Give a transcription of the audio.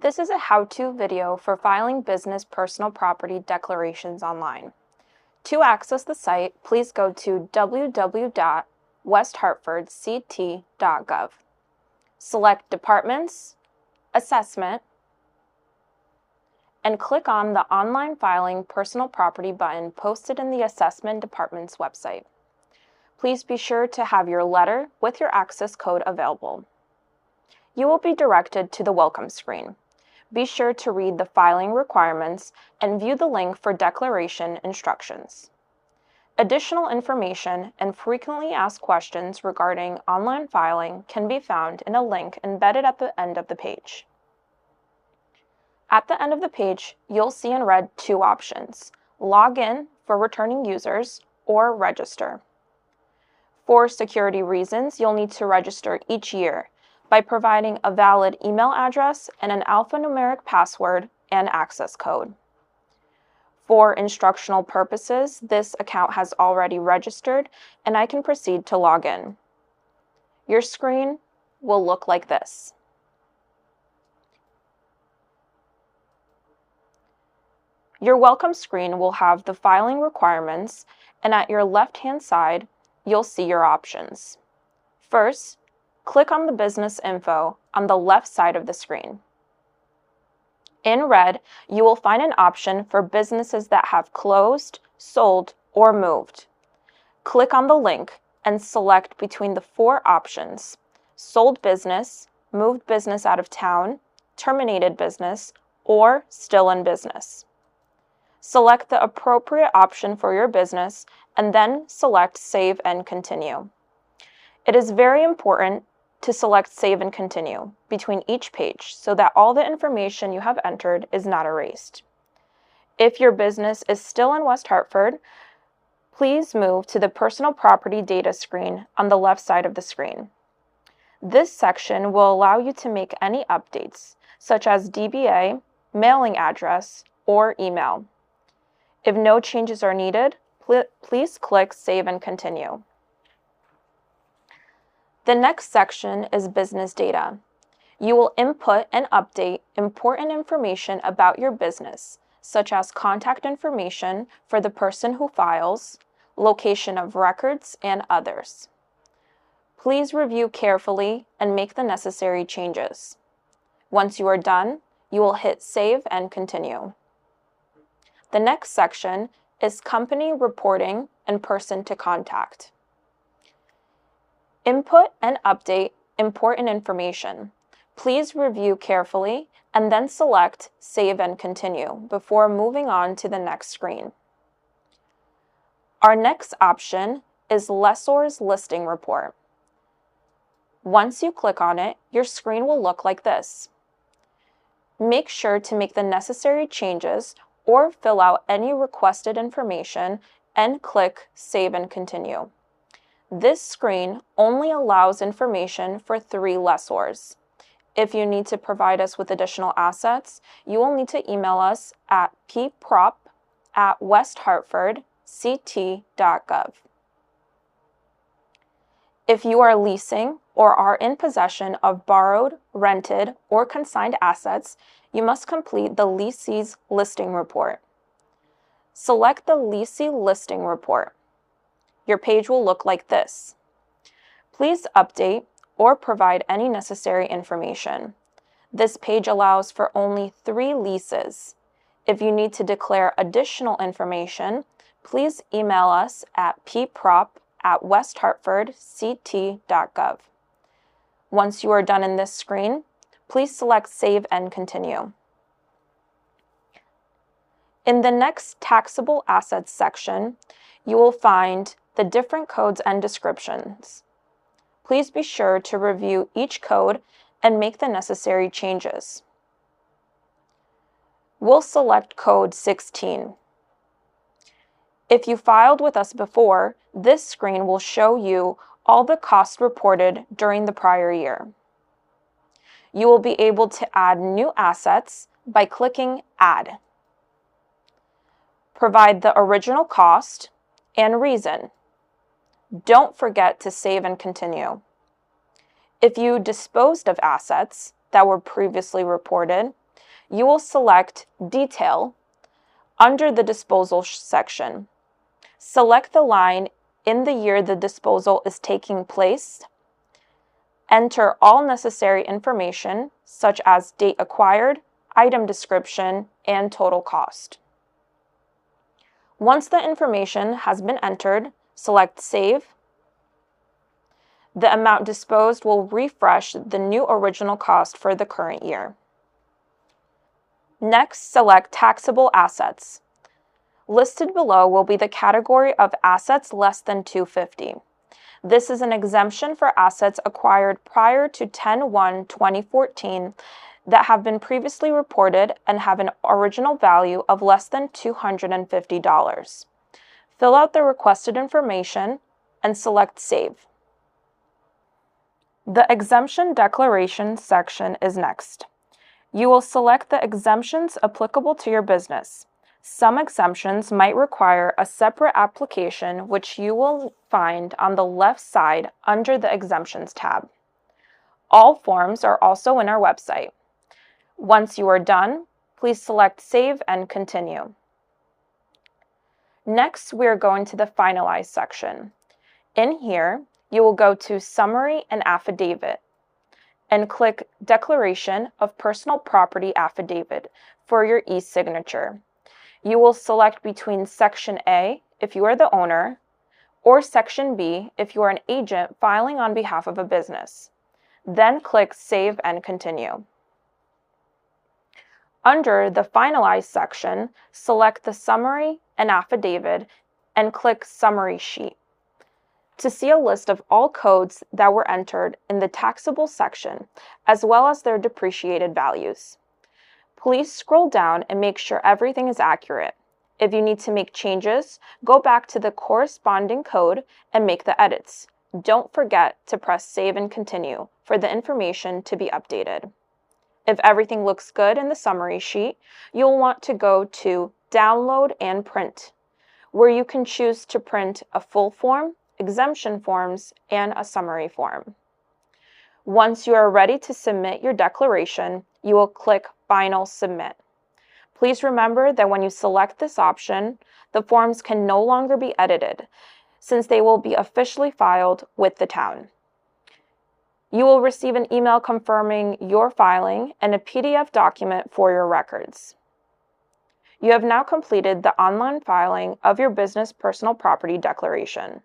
This is a how-to video for filing business personal property declarations online. To access the site, please go to www.westhartfordct.gov. Select Departments, Assessment, and click on the Online Filing Personal Property button posted in the Assessment Department's website. Please be sure to have your letter with your access code available. You will be directed to the Welcome screen. Be sure to read the filing requirements and view the link for declaration instructions. Additional information and frequently asked questions regarding online filing can be found in a link embedded at the end of the page. At the end of the page, you'll see in red two options: Log in for returning users or Register. For security reasons, you'll need to register each year by providing a valid email address and an alphanumeric password and access code. For instructional purposes, this account has already registered and I can proceed to log in. Your screen will look like this. Your welcome screen will have the filing requirements, and at your left-hand side, you'll see your options. First, click on the business info on the left side of the screen. In red, you will find an option for businesses that have closed, sold, or moved. Click on the link and select between the four options: sold business, moved business out of town, terminated business, or still in business. Select the appropriate option for your business and then select Save and Continue. It is very important to select Save and Continue between each page so that all the information you have entered is not erased. If your business is still in West Hartford, please move to the Personal Property Data screen on the left side of the screen. This section will allow you to make any updates, such as DBA, mailing address, or email. If no changes are needed, please click Save and Continue. The next section is Business Data. You will input and update important information about your business, such as contact information for the person who files, location of records, and others. Please review carefully and make the necessary changes. Once you are done, you will hit Save and Continue. The next section is Company Reporting and Person to Contact. Input and update important information. Please review carefully and then select Save and Continue before moving on to the next screen. Our next option is Lessor's Listing Report. Once you click on it, your screen will look like this. Make sure to make the necessary changes or fill out any requested information and click Save and Continue. This screen only allows information for 3 lessors. If you need to provide us with additional assets, you will need to email us at pprop@westhartfordct.gov. If you are leasing or are in possession of borrowed, rented, or consigned assets, you must complete the Leasee's Listing Report. Select the Leasee Listing Report. Your page will look like this. Please update or provide any necessary information. This page allows for only 3 leases. If you need to declare additional information, please email us at pprop@westhartfordct.gov. Once you are done in this screen, please select Save and Continue. In the next Taxable Assets section, you will find the different codes and descriptions. Please be sure to review each code and make the necessary changes. We'll select code 16. If you filed with us before, this screen will show you all the costs reported during the prior year. You will be able to add new assets by clicking Add. Provide the original cost and reason. Don't forget to save and continue. If you disposed of assets that were previously reported, you will select Detail under the Disposal section. Select the line in the year the disposal is taking place. Enter all necessary information, such as date acquired, item description, and total cost. Once the information has been entered, select Save. The amount disposed will refresh the new original cost for the current year. Next, select Taxable Assets. Listed below will be the category of assets less than $250. This is an exemption for assets acquired prior to 10/1/2014 that have been previously reported and have an original value of less than $250. Fill out the requested information and select Save. The Exemption Declaration section is next. You will select the exemptions applicable to your business. Some exemptions might require a separate application, which you will find on the left side under the Exemptions tab. All forms are also in our website. Once you are done, please select Save and Continue. Next, we are going to the Finalize section. In here, you will go to Summary and Affidavit and click Declaration of Personal Property Affidavit for your e-signature. You will select between Section A if you are the owner, or Section B if you are an agent filing on behalf of a business. Then click Save and Continue. Under the Finalize section, select the Summary and Affidavit and click Summary Sheet. To see a list of all codes that were entered in the taxable section, as well as their depreciated values. Please scroll down and make sure everything is accurate. If you need to make changes, go back to the corresponding code and make the edits. Don't forget to press Save and Continue for the information to be updated. If everything looks good in the summary sheet, you'll want to go to Download and Print, where you can choose to print a full form, exemption forms, and a summary form. Once you are ready to submit your declaration, you will click Final Submit. Please remember that when you select this option, the forms can no longer be edited, since they will be officially filed with the town. You will receive an email confirming your filing and a PDF document for your records. You have now completed the online filing of your business personal property declaration.